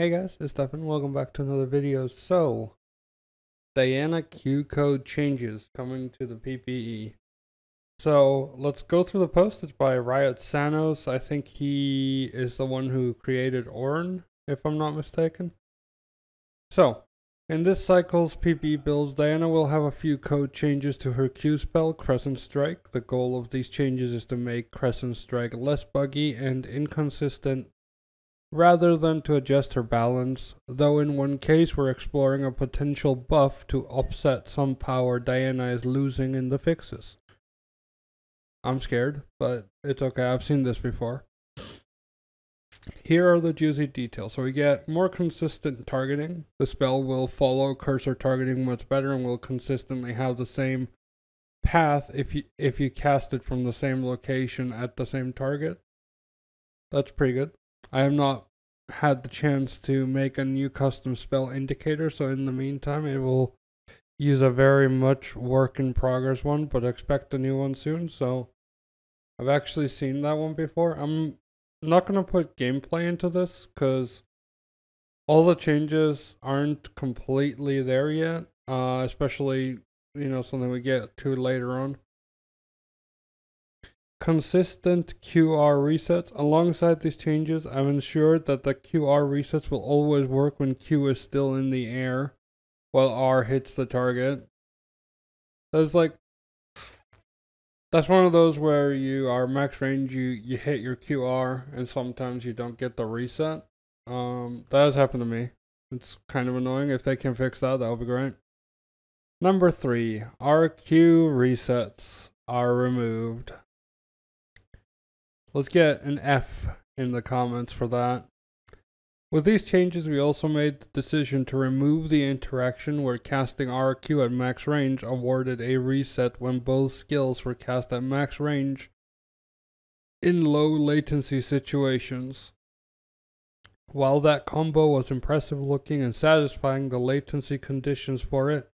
Hey guys, it's Stefan. Welcome back to another video. So, Diana Q code changes coming to the PBE. So, let's go through the post. It's by Riot Sanos. I think he is the one who created Ornn, if I'm not mistaken. So, in this cycle's PBE builds, Diana will have a few code changes to her Q spell, Crescent Strike. The goal of these changes is to make Crescent Strike less buggy and inconsistent, rather than to adjust her balance, though in one case we're exploring a potential buff to offset some power Diana is losing in the fixes. I'm scared, but it's okay, I've seen this before. Here are the juicy details. So we get more consistent targeting. The spell will follow cursor targeting much better and will consistently have the same path if you cast it from the same location at the same target. That's pretty good. I have not had the chance to make a new custom spell indicator, so in the meantime it will use a very much work in progress one, but expect a new one soon. So I've actually seen that one before. I'm not going to put gameplay into this because all the changes aren't completely there yet, especially, something we get to later on. Consistent QR resets. Alongside these changes, I've ensured that the QR resets will always work when Q is still in the air while R hits the target. That's one of those where you are max range, you hit your QR and sometimes you don't get the reset. That has happened to me. It's kind of annoying. If they can fix that would be great. Number 3, RQ resets are removed. Let's get an F in the comments for that. With these changes, we also made the decision to remove the interaction where casting RQ at max range awarded a reset when both skills were cast at max range in low latency situations. While that combo was impressive looking and satisfying, the latency conditions for it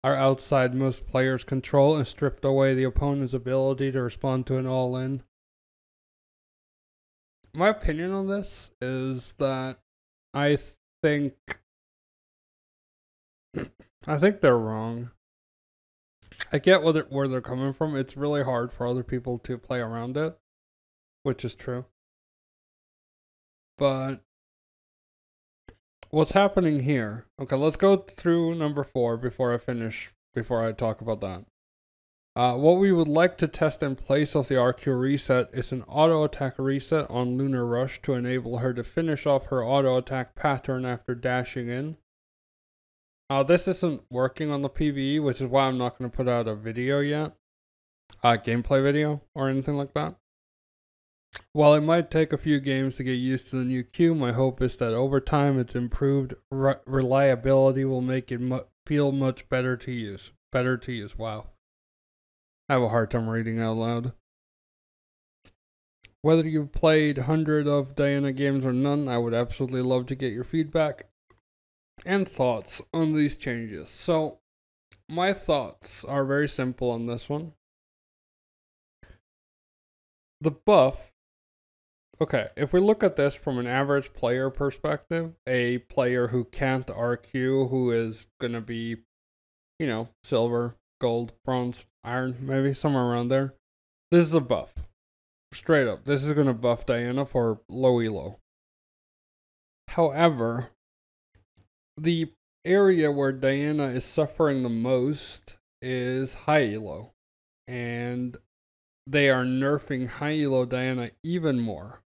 are outside most players' control and stripped away the opponent's ability to respond to an all-in. My opinion on this is that I think they're wrong. I get where they're coming from. It's really hard for other people to play around it, which is true. But what's happening here? Okay, let's go through number 4 before I talk about that. What we would like to test in place of the RQ reset is an auto attack reset on Lunar Rush to enable her to finish off her auto attack pattern after dashing in. This isn't working on the PBE, which is why I'm not going to put out a video yet, gameplay video or anything like that. While it might take a few games to get used to the new Q, my hope is that over time its improved reliability will make it feel much better to use. Wow. I have a hard time reading out loud. Whether you've played 100 of Diana games or none, I would absolutely love to get your feedback and thoughts on these changes. So, my thoughts are very simple on this one. The buff. Okay, if we look at this from an average player perspective, a player who can't RQ, who is going to be, silver, gold, bronze, iron, maybe somewhere around there. This is a buff. Straight up, this is going to buff Diana for low elo. However, the area where Diana is suffering the most is high elo. And they are nerfing high elo Diana even more.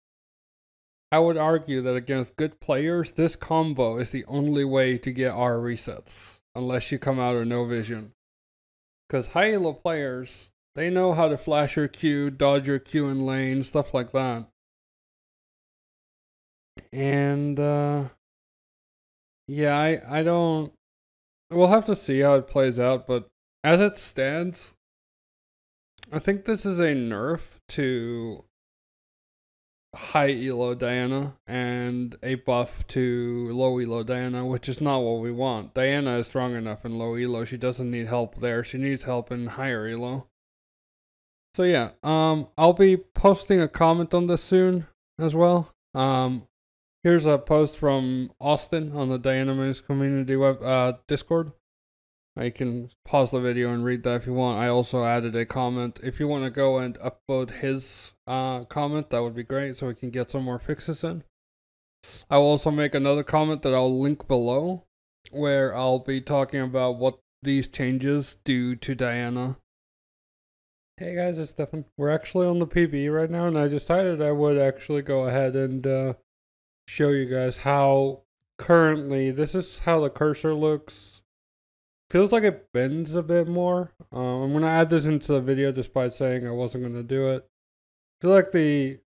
I would argue that against good players, this combo is the only way to get R resets. Unless you come out of no vision. Because high elo players, they know how to flash your Q, dodge your Q in lane, stuff like that. And, yeah, I don't... We'll have to see how it plays out, but as it stands, I think this is a nerf to high elo Diana and a buff to low elo Diana, which is not what we want. Diana is strong enough in low elo. She doesn't need help there. She needs help in higher elo. So yeah, I'll be posting a comment on this soon as well. Here's a post from Austin on the Diana community Discord. You can pause the video and read that if you want. I also added a comment. If you want to go and upload his comment, that would be great so we can get some more fixes in. I will also make another comment that I'll link below, where I'll be talking about what these changes do to Diana. Hey guys, it's Stefan. We're actually on the PBE right now, and I decided I would actually go ahead and show you guys how currently, this is how the cursor looks. Feels like it bends a bit more. I'm going to add this into the video despite saying I wasn't going to do it. I feel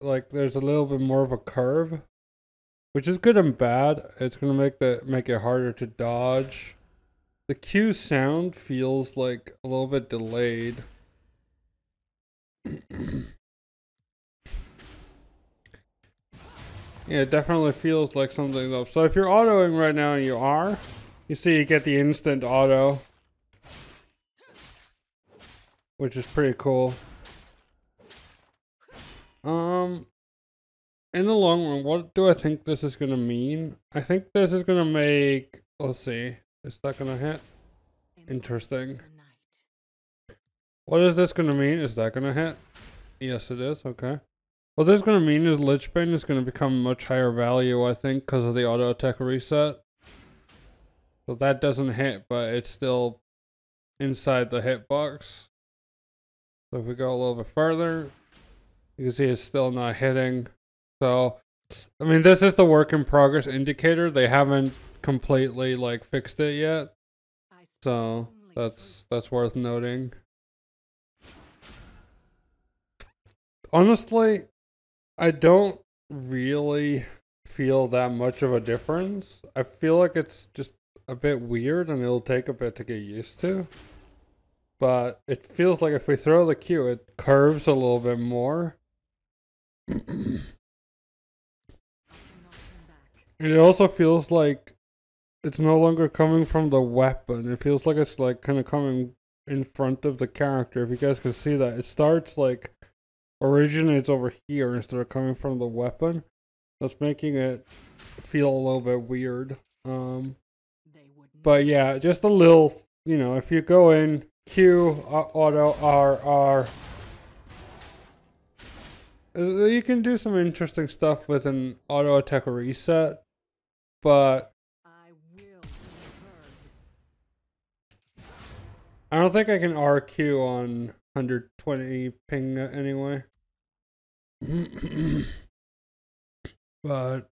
like there's a little bit more of a curve, which is good and bad. It's going to make it harder to dodge. The Q sound feels like a little bit delayed. Yeah, it definitely feels like something's up. So if you're autoing right now and you see you get the instant auto, which is pretty cool. In the long run, what do I think this is gonna mean? I think this is gonna make, let's see, is that gonna hit? Interesting. What is this gonna mean? Is that gonna hit? Yes, it is. Okay. What this is going to mean is Lichbane is going to become much higher value, I think, because of the auto attack reset. So that doesn't hit, but it's still inside the hitbox. So if we go a little bit further, you can see it's still not hitting. So, I mean, this is the work in progress indicator. They haven't completely, like, fixed it yet. So that's worth noting. Honestly, I don't really feel that much of a difference. I feel like it's just a bit weird and it'll take a bit to get used to. But it feels like if we throw the Q, it curves a little bit more. And it also feels like it's no longer coming from the weapon. It feels like it's like kind of coming in front of the character. If you guys can see that, it starts like originates over here instead of coming from the weapon. That's making it feel a little bit weird. But yeah, just a little, you know, if you go in Q, auto, R, you can do some interesting stuff with an auto attack reset, but I don't think I can RQ on 120 ping anyway. But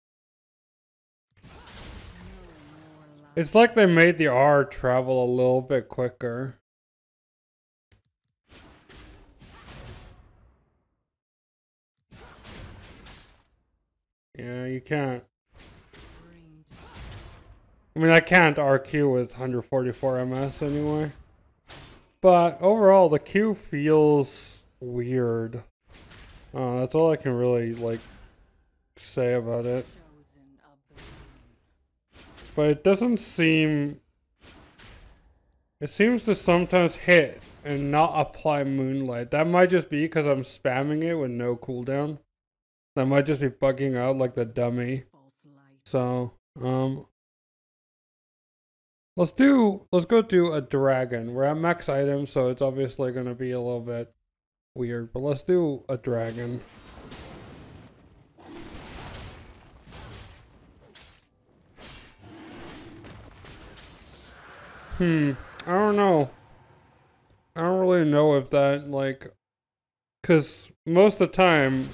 it's like they made the R travel a little bit quicker. Yeah, you can't. I mean, I can't RQ with 144 MS anyway. But overall, the Q feels weird. That's all I can really, like, say about it. But it doesn't seem... It seems to sometimes hit and not apply Moonlight. That might just be because I'm spamming it with no cooldown. That might just be bugging out like the dummy. So, let's go do a dragon. We're at max items, so it's obviously going to be a little bit weird. But let's do a dragon. I don't know. I don't really know if that, like... Because most of the time...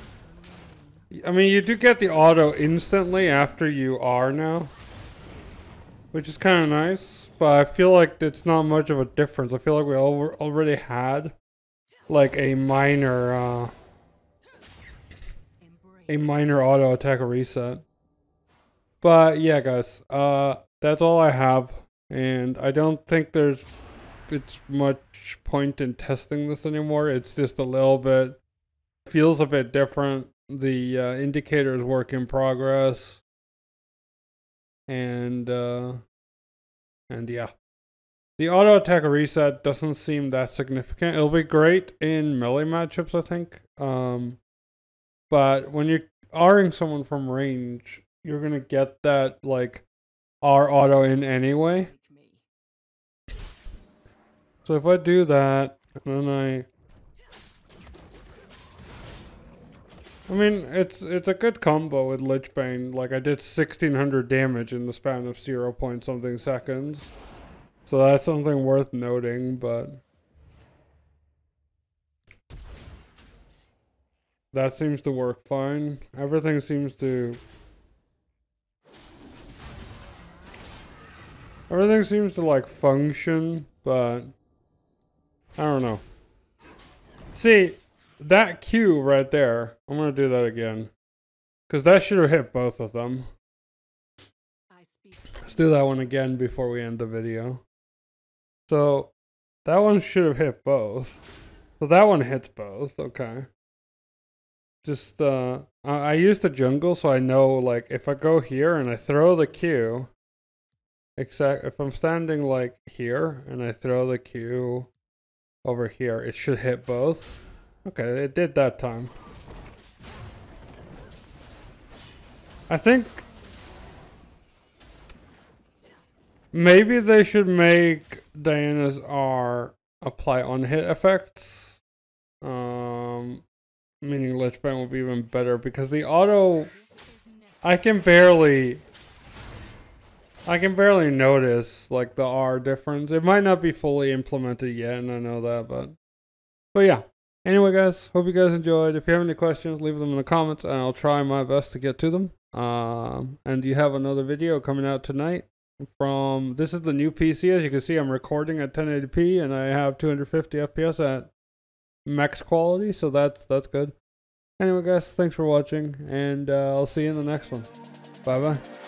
I mean, you do get the auto instantly after you are now. Which is kind of nice. But I feel like it's not much of a difference. I feel like we already had... like a minor auto attack reset. But yeah, guys, that's all I have, and I don't think it's much point in testing this anymore. It's just a little bit, feels a bit different. The indicator is work in progress, and yeah. The auto attack reset doesn't seem that significant. It'll be great in melee matchups, I think. But when you're Ring someone from range, you're gonna get that like R auto in anyway. So if I do that, and then I mean, it's a good combo with Lich Bane. Like, I did 1600 damage in the span of 0 point something seconds. So that's something worth noting, but that seems to work fine. Everything seems to like function, but I don't know. See, that Q right there, I'm gonna do that again. Because that should have hit both of them. Let's do that one again before we end the video. So, that one should have hit both. So that one hits both, okay. Just, I use the jungle so I know, like, if I go here and I throw the Q, if I'm standing, like, here and I throw the Q over here, it should hit both. Okay, it did that time. I think maybe they should make Diana's R apply on hit effects. Meaning Lich Bane will be even better because the auto, I can barely notice like the R difference. It might not be fully implemented yet, and I know that, but yeah. Anyway, guys, hope you guys enjoyed. If you have any questions, leave them in the comments, and I'll try my best to get to them. And you have another video coming out tonight from, this is the new PC. As you can see, I'm recording at 1080p, and I have 250 FPS at max quality, so that's good. Anyway, guys, thanks for watching, and I'll see you in the next one. Bye-bye.